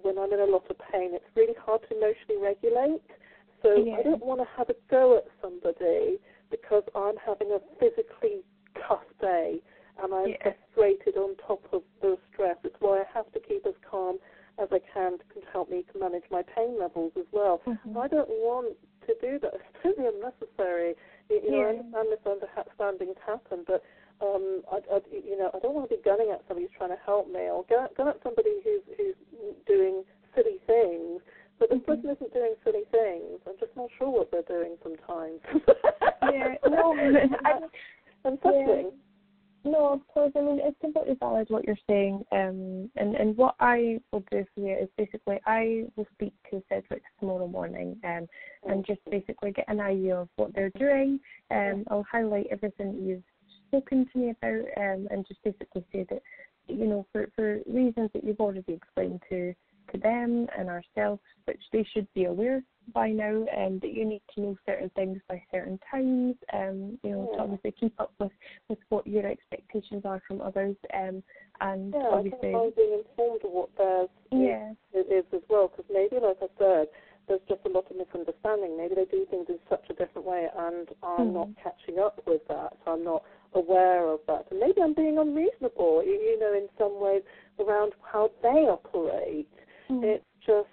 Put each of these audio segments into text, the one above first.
when I'm in a lot of pain, it's really hard to emotionally regulate. So Yeah. I don't want to have a go at somebody because I'm having a physically tough day and I'm frustrated on top of the stress. It's why I have to keep as calm as I can to help me to manage my pain levels as well. Mm-hmm. I don't want to do that. It's totally unnecessary. I understand misunderstandings happen, but I don't want to be gunning at somebody who's trying to help me, or gun at somebody who's doing silly things. But this person isn't doing silly things. I'm just not sure what they're doing sometimes. I'm suffering. No, of course. I mean, it's completely valid what you're saying. And what I will do for you is basically I will speak to Cedric tomorrow morning and just basically get an idea of what they're doing. I'll highlight everything that you've spoken to me about and just basically say that, for reasons that you've already explained to them and ourselves, which they should be aware by now, and that you need to know certain things by certain times, to obviously keep up with what your expectations are from others, and obviously I think being informed of what theirs is as well, because maybe, like I said, there's just a lot of misunderstanding. Maybe they do things in such a different way, and I'm not catching up with that. I'm not aware of that, and maybe I'm being unreasonable, in some ways around how they operate. It's just,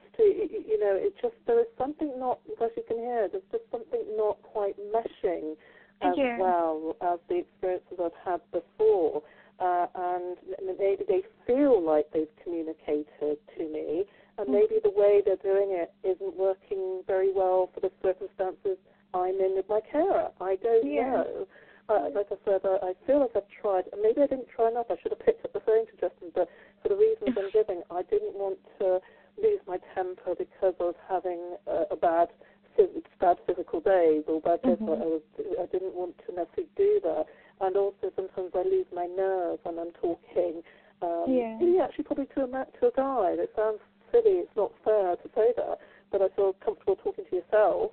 there is something not, as you can hear, there's just something not quite meshing as well as the experiences I've had before. And maybe they feel like they've communicated to me, and maybe the way they're doing it isn't working very well for the circumstances I'm in with my carer. I don't know. Like I said, I feel like I've tried, and maybe I didn't try enough. I should have picked up the phone to Justin, but for the reasons I'm giving, I didn't want to lose my temper because I was having a bad physical days or bad days. I didn't want to necessarily do that. And also sometimes I lose my nerve when I'm talking. Actually probably to a guy. It sounds silly. It's not fair to say that, but I feel comfortable talking to yourself.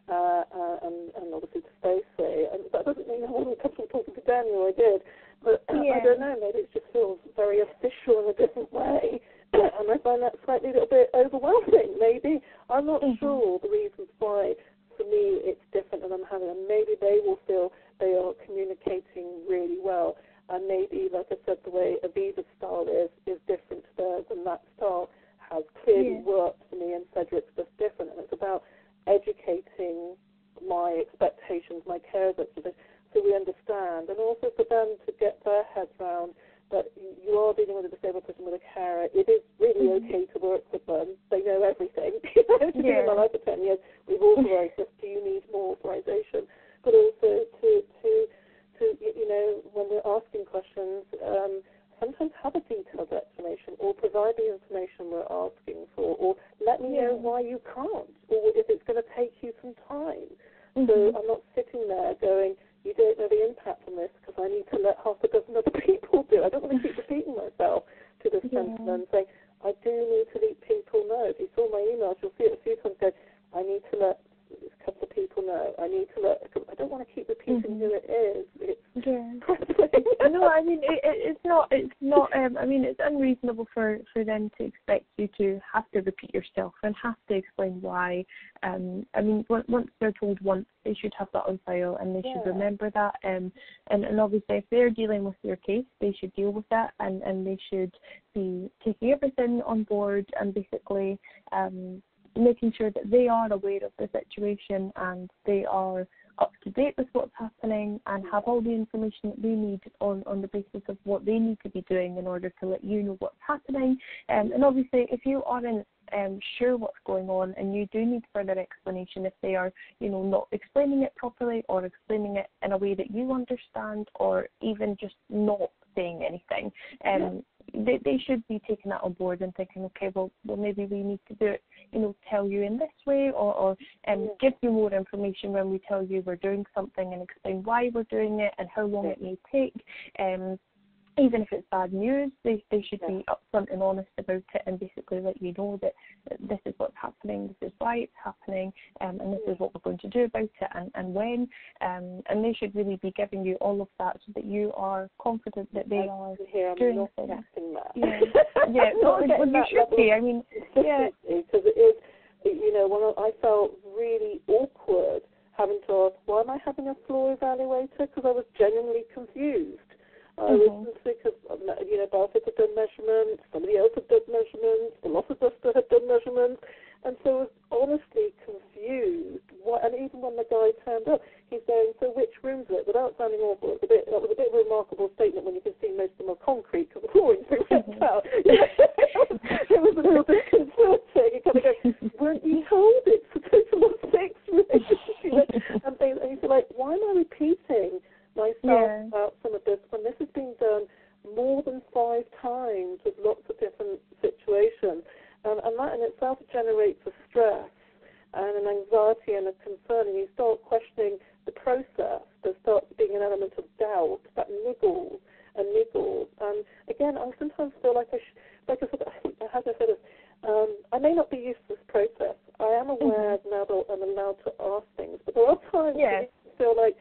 And obviously to Stacey, and that doesn't mean I wasn't comfortable talking to Daniel. I did, but I don't know. Maybe it just feels very official in a different way, and I find that slightly a little bit overwhelming. Maybe I'm not sure the reasons why. For me, it's different, and I'm having. And maybe they will feel they are communicating really well, and maybe, like I said, the way Aviva's style is different to theirs, and that style has clearly worked for me, and Cedric's just different, and it's about educating my expectations, my cares, so we understand, and also for them to get their heads around that you are dealing with a disabled person with a carer. It is really okay to work with them. They know everything. I've been in my life for 10 years. We've authorised this. Do you need more authorisation? But also to when we're asking questions, sometimes have a detailed explanation, or provide the information we're asking for, or let me know why you can't, or if it's going to take you some time. So I'm not sitting there going, you don't know the impact on this because I need to let half a dozen other people do. I don't want to keep repeating myself to this gentleman, saying, I do need to let people know. If you saw my emails, you'll see it a few times going, I need to let a couple of people know. I don't want to keep repeating who it is. No, I mean, it's not, I mean, it's unreasonable for them to expect you to have to repeat yourself and have to explain why. I mean, once they're told once, they should have that on file, and they should remember that. And obviously, if they're dealing with your case, they should deal with that, and they should be taking everything on board and basically making sure that they are aware of the situation and they are up to date with what's happening and have all the information that they need on the basis of what they need to be doing in order to let you know what's happening. And obviously, if you aren't sure what's going on and you do need further explanation, if they are, not explaining it properly or explaining it in a way that you understand, or even just not saying anything, they should be taking that on board and thinking, okay, well maybe we need to do it, tell you in this way, or give you more information when we tell you we're doing something, and explain why we're doing it and how long it may take. even if it's bad news, they should be upfront and honest about it and basically let you know that this is what's happening, this is why it's happening, and this is what we're going to do about it and when. And they should really be giving you all of that so that you are confident that they are doing things. Yeah, well, you should be. I mean, because it is, when I felt really awkward having to ask, why am I having a floor evaluator? Because I was genuinely confused. I was because, Balfour had done measurements, somebody else had done measurements, the loss adjuster had done measurements, and so I was honestly confused. And even when the guy turned up, he's going, so which room's it? Without sounding awful, that was a bit of a remarkable statement when you can see most of them are concrete because the flooring's been ripped out. It was a little bit concerning. You kind of go, weren't you told it's a total of 6 rooms? And he's like, why am I repeating myself about some of this when this has been done more than 5 times with lots of different situations, and that in itself generates a stress and an anxiety and a concern, and you start questioning the process. There starts being an element of doubt that niggles, and again, I sometimes feel like I said, I may not be used to this process. I am aware now that I'm allowed to ask things, but there are times when you feel like,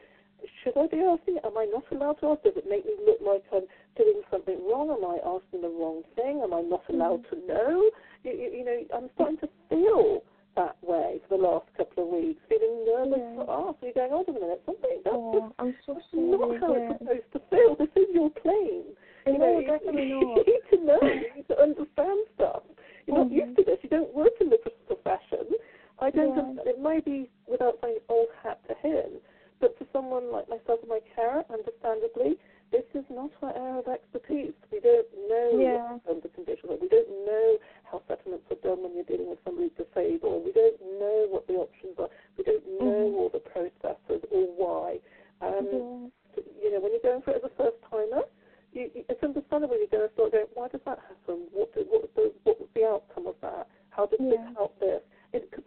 should I be asking? Am I not allowed to ask? Does it make me look like I'm doing something wrong? Am I asking the wrong thing? Am I not allowed to know? I'm starting to feel that way for the last couple of weeks, feeling nervous to ask. You're going, hold on a minute, I'm so that's sorry. not how it's supposed to feel. This is your plane. Definitely not. You need to know. You need to understand stuff. You're not used to this. You don't work in the profession. I don't. It may be without saying old hat to him. But for someone like myself and my carer, understandably, this is not our area of expertise. We don't know the conditions. We don't know how settlements are done when you're dealing with somebody disabled. We don't know what the options are. We don't know all the processes or why. When you're going for it as a first-timer, it's understandable you're going to start going, why does that happen? What was the outcome of that? How did this help this? Because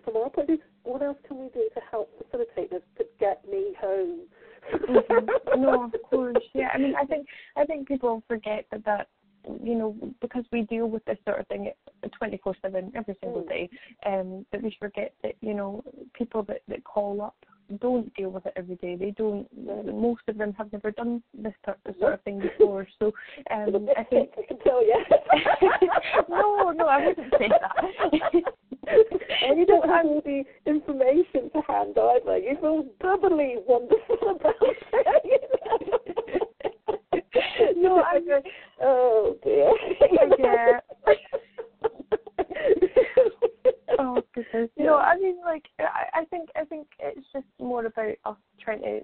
from our point of view, what else can we do to help facilitate this to get me home? No, of course, yeah. I mean, I think people forget that because we deal with this sort of thing 24/7 every single day, that we forget that people that call up don't deal with it every day. They don't. Most of them have never done this sort of thing before. So I think I can tell you. No, I wouldn't say that. And you don't have all the information to hand either. You feel doubly wonderful about it. No, oh dear. Yeah. Oh goodness. No, I mean, like, I think it's just more about us trying to.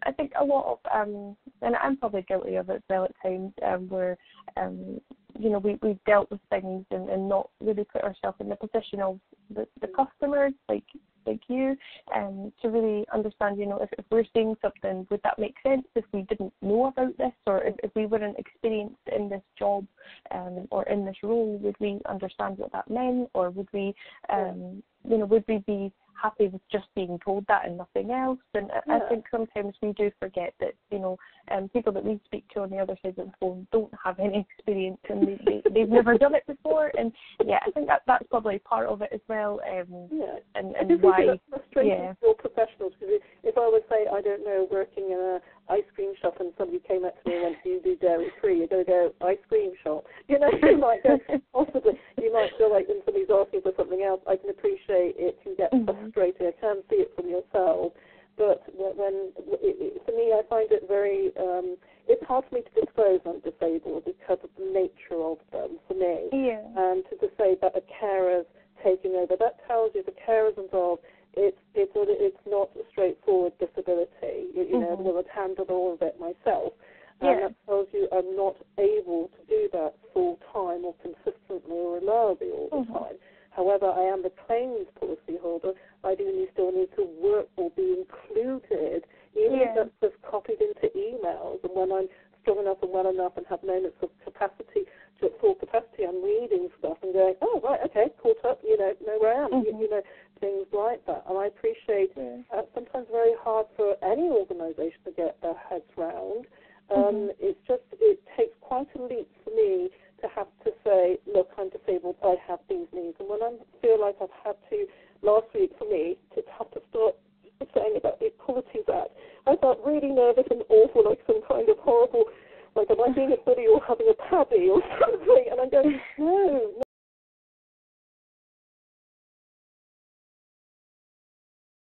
I think a lot of and I'm probably guilty of it as well at times, where we've dealt with things and not really put ourselves in the position of the customers, like you, to really understand, if we're seeing something, would that make sense if we didn't know about this, or if we weren't experienced in this job or in this role, would we understand what that meant, or would we, would we be happy with just being told that and nothing else? And I think sometimes we do forget that, people that we speak to on the other side of the phone don't have any experience, and they've never done it before. And I think that's probably part of it as well. And why? That's frustrating for professionals, because if I would say, I don't know, working in an ice cream shop and somebody came up to me and went, do you do dairy free? You're going to go, ice cream shop. You might go, possibly, you might feel like when somebody's asking for something else, I can appreciate it can get frustrating. I can see it from yourself. But for me, I find it very, it's hard for me to disclose I'm disabled because of the nature of them, for me. Yeah. And to say that a carer's taking over, that tells you the carer's involved. It's not a straightforward disability. I would handle all of it myself. And that tells you I'm not able to do that full time or consistently or reliably all the time. However, I am the claims policy holder. I do still need to work or be included, even if that's just copied into emails. And when I'm strong enough and well enough and have moments of capacity, to full capacity, I'm reading stuff and going, oh, right, okay, caught up, know where I am, things like that. And I appreciate sometimes very hard for any organisation to get their heads round. It's I'm disabled, I have these needs. And when I feel like I've had to, last week